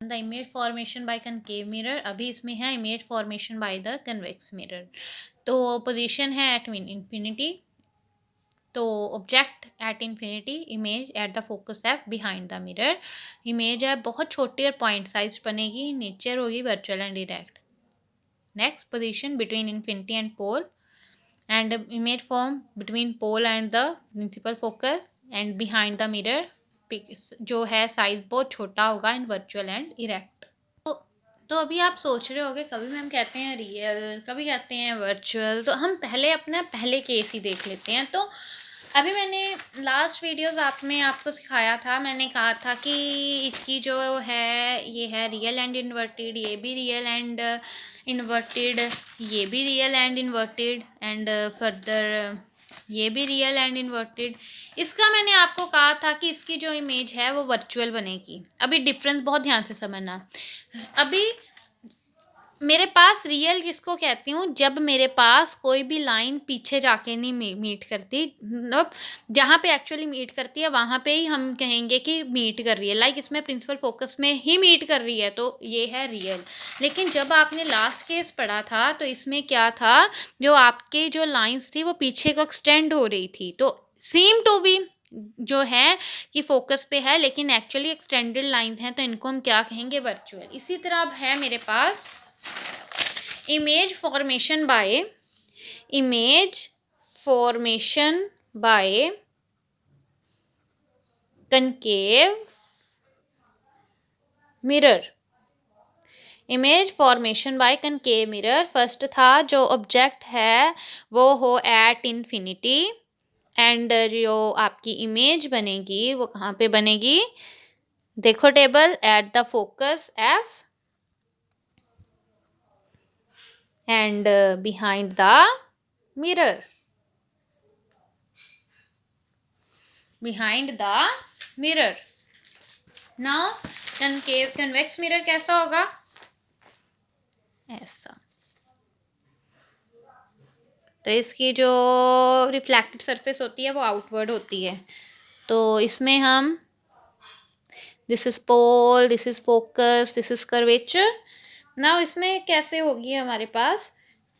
The image formation by concave mirror, अभी इसमें है image formation by the convex mirror. तो पोजीशन है एट इन्फिनिटी, तो object at infinity, image at the focus F behind the mirror. इमेज है बहुत छोटी और पॉइंट साइज बनेगी, नेचर होगी virtual and direct. Next position between infinity and pole, and image form between pole and the principal focus and behind the mirror, जो है size बहुत छोटा होगा एंड वर्चुअल एंड इरेक्ट। तो अभी आप सोच रहे होगे कभी मैम कहते हैं रियल, कभी कहते हैं वर्चुअल, तो हम पहले अपना पहले केस ही देख लेते हैं। तो अभी मैंने लास्ट वीडियोस में आपको सिखाया था, मैंने कहा था कि इसकी जो है ये है रियल एंड इन्वर्टेड, ये भी रियल एंड इन्वर्टेड, ये भी real and inverted and further ये भी रियल एंड इन्वर्टेड। इसका मैंने आपको कहा था कि इसकी जो इमेज है वो वर्चुअल बनेगी। अभी डिफरेंस बहुत ध्यान से समझना। अभी मेरे पास रियल किसको कहती हूँ, जब मेरे पास कोई भी लाइन पीछे जाके नहीं मीट करती, मतलब जहाँ पे एक्चुअली मीट करती है वहाँ पे ही हम कहेंगे कि मीट कर रही है, लाइक इसमें प्रिंसिपल फोकस में ही मीट कर रही है, तो ये है रियल। लेकिन जब आपने लास्ट केस पढ़ा था तो इसमें क्या था, जो आपके जो लाइन्स थी वो पीछे को एक्सटेंड हो रही थी, तो सेम टू बी जो है कि फोकस पे है लेकिन एक्चुअली एक्सटेंडेड लाइंस हैं, तो इनको हम क्या कहेंगे, वर्चुअल। इसी तरह अब है मेरे पास image formation by concave mirror। Image formation by concave mirror, first था जो ऑब्जेक्ट है वो हो एट इन्फिनिटी एंड जो आपकी इमेज बनेगी वो कहाँ पे बनेगी, देखो table, eight the focus F and behind the mirror, behind the mirror। now concave convex mirror कैसा होगा, ऐसा। तो इसकी जो रिफ्लेक्टेड सरफेस होती है वो आउटवर्ड होती है, तो इसमें हम this is pole, this is focus, this is curvature. Now इसमें कैसे होगी हमारे पास,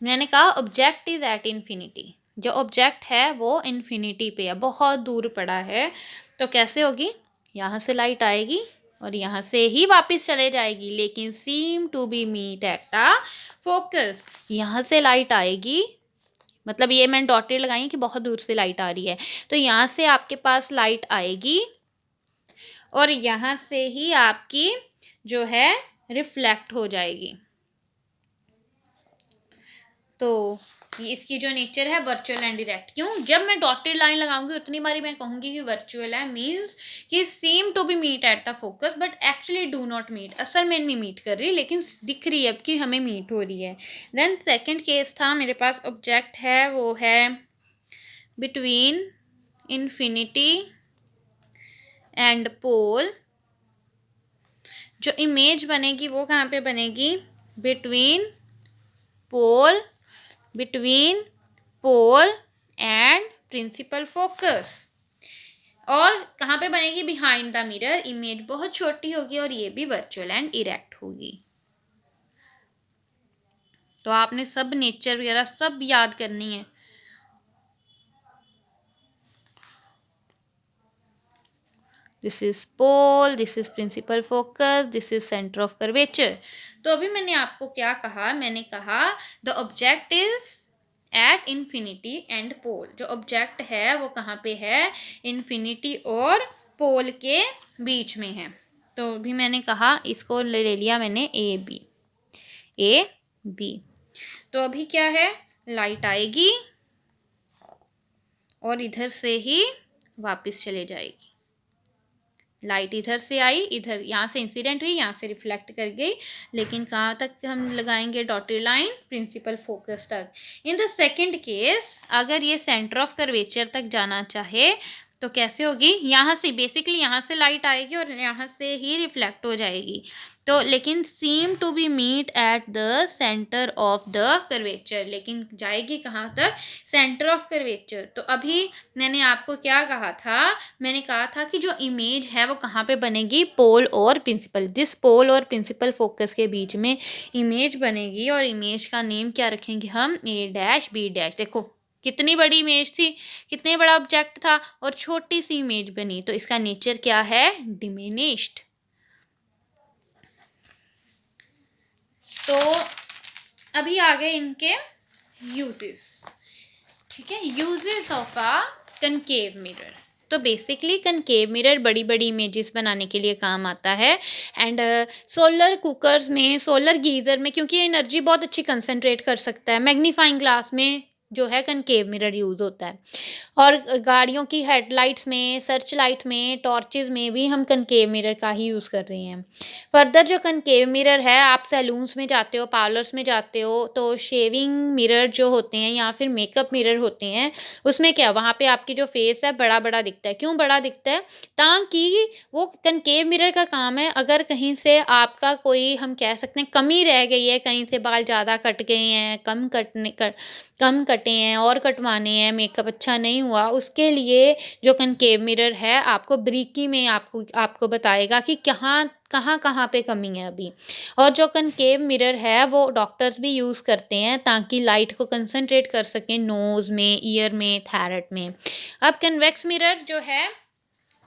मैंने कहा ऑब्जेक्ट इज एट इन्फिनिटी, जो ऑब्जेक्ट है वो इन्फिनिटी पे है, बहुत दूर पड़ा है, तो कैसे होगी, यहाँ से लाइट आएगी और यहाँ से ही वापस चले जाएगी, लेकिन seem to be meet at the focus, यहाँ से लाइट आएगी, मतलब ये मैंने डॉटेड लगाई कि बहुत दूर से लाइट आ रही है, तो यहाँ से आपके पास लाइट आएगी और यहाँ से ही आपकी जो है रिफ्लेक्ट हो जाएगी। तो इसकी जो नेचर है वर्चुअल एंड डायरेक्ट। क्यों, जब मैं डॉटेड लाइन लगाऊंगी उतनी बारी मैं कहूंगी कि वर्चुअल है, मींस कि same to be meet at the focus but actually do not meet, असल में नहीं मीट कर रही लेकिन दिख रही है कि हमें मीट हो रही है। देन सेकंड केस था, मेरे पास ऑब्जेक्ट है वो है बिटवीन इन्फिनिटी एंड पोल, जो इमेज बनेगी वो कहाँ पे बनेगी, between pole, between pole and principal focus, और कहाँ पे बनेगी, बिहाइंड द मिरर। इमेज बहुत छोटी होगी और ये भी वर्चुअल एंड इरेक्ट होगी। तो आपने सब नेचर वगैरह सब याद करनी है। This is pole, this is principal focus, this is centre of curvature. तो अभी मैंने आपको क्या कहा, मैंने कहा the object is at infinity and pole, जो ऑब्जेक्ट है वो कहाँ पे है, इन्फिनिटी और पोल के बीच में है। तो अभी मैंने कहा इसको ले लिया मैंने ए बी। तो अभी क्या है, लाइट आएगी और इधर से ही वापस चले जाएगी, लाइट इधर से आई, इधर यहाँ से इंसिडेंट हुई, यहाँ से रिफ्लेक्ट कर गई, लेकिन कहाँ तक हम लगाएंगे डॉटेड लाइन, प्रिंसिपल फोकस तक। इन द सेकंड केस अगर ये सेंटर ऑफ कर्वेचर तक जाना चाहे तो कैसे होगी, यहाँ से बेसिकली यहाँ से लाइट आएगी और यहाँ से ही रिफ्लेक्ट हो जाएगी, तो लेकिन seem to be meet at the center of the curvature, लेकिन जाएगी कहाँ तक? Centre of curvature. तो अभी मैंने आपको क्या कहा था? मैंने कहा था कि जो इमेज है वो कहाँ पे बनेगी? पोल और प्रिंसिपल। दिस पोल और प्रिंसिपल फोकस के बीच में इमेज बनेगी और इमेज का नेम क्या रखेंगे हम? ए डैश बी डैश। देखो कितनी बड़ी इमेज थी, कितने बड़ा ऑब्जेक्ट था और छोटी सी इमेज बनी, तो इसका नेचर क्या है? डिमिनिश्ड। तो अभी आ गए इनके यूजेस। ठीक है, uses of a concave mirror. तो बेसिकली कनकेव मिरर बड़ी बड़ी इमेजेस बनाने के लिए काम आता है। एंड सोलर कुकर्स में, सोलर गीज़र में, क्योंकि ये एनर्जी बहुत अच्छी कंसंट्रेट कर सकता है, मैग्नीफाइंग ग्लास में जो है कनकेव मिरर यूज़ होता है। और गाड़ियों की हेडलाइट्स में, सर्च लाइट में, टॉर्चेस में भी हम कनकेव मिरर का ही यूज़ कर रहे हैं। फर्दर जो कनकेव मिरर है, आप सैलून्स में जाते हो, पार्लर्स में जाते हो, तो शेविंग मिरर जो होते हैं या फिर मेकअप मिरर होते हैं, उसमें क्या, वहाँ पे आपकी जो फेस है बड़ा बड़ा दिखता है। क्यों बड़ा दिखता है? ताकि वो कनकेव मिरर का काम है, अगर कहीं से आपका कोई, हम कह सकते हैं, कमी रह गई है, कहीं से बाल ज़्यादा कट गए हैं, कम कटे हैं और कटवाने हैं, मेकअप अच्छा नहीं हुआ, उसके लिए जो कनकेव मिरर है आपको बारीकी में आपको बताएगा कि कहाँ पे कमी है अभी। और जो कनकेव मिरर है वो डॉक्टर्स भी यूज़ करते हैं ताकि लाइट को कंसंट्रेट कर सकें नोज़ में, ईयर में, थैरट में। अब कन्वेक्स मिरर जो है,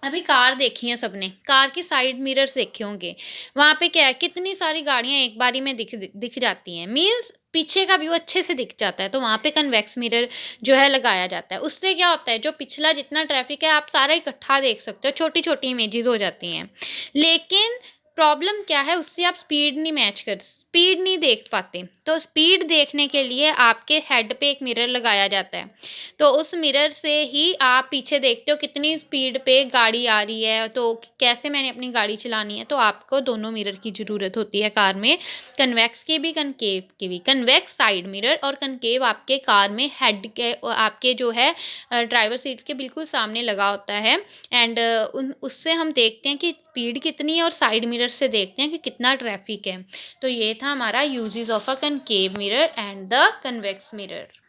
अभी कार देखी है सबने, कार की साइड मिरर्स देखे होंगे, वहाँ पे क्या है, कितनी सारी गाड़ियाँ एक बारी में दिख जाती हैं, मीन्स पीछे का व्यू अच्छे से दिख जाता है, तो वहाँ पे कन्वेक्स मिरर जो है लगाया जाता है। उससे क्या होता है, जो पिछला जितना ट्रैफिक है आप सारा इकट्ठा देख सकते हो, छोटी छोटी इमेजेस हो जाती हैं। लेकिन प्रॉब्लम क्या है, उससे आप स्पीड नहीं देख पाते, तो स्पीड देखने के लिए आपके हेड पे एक मिरर लगाया जाता है। तो उस मिरर से ही आप पीछे देखते हो कितनी स्पीड पे गाड़ी आ रही है, तो कैसे मैंने अपनी गाड़ी चलानी है, तो आपको दोनों मिरर की ज़रूरत होती है कार में, कन्वेक्स की भी, कनकेव की भी। कन्वेक्स साइड मिरर और कनकेव आपके कार में हेड के, आपके जो है ड्राइवर सीट के बिल्कुल सामने लगा होता है। एंड उससे हम देखते हैं कि स्पीड कितनी है और साइड मिरर से देखते हैं कि कितना ट्रैफिक है। तो ये था हमारा uses of a concave mirror and the convex mirror.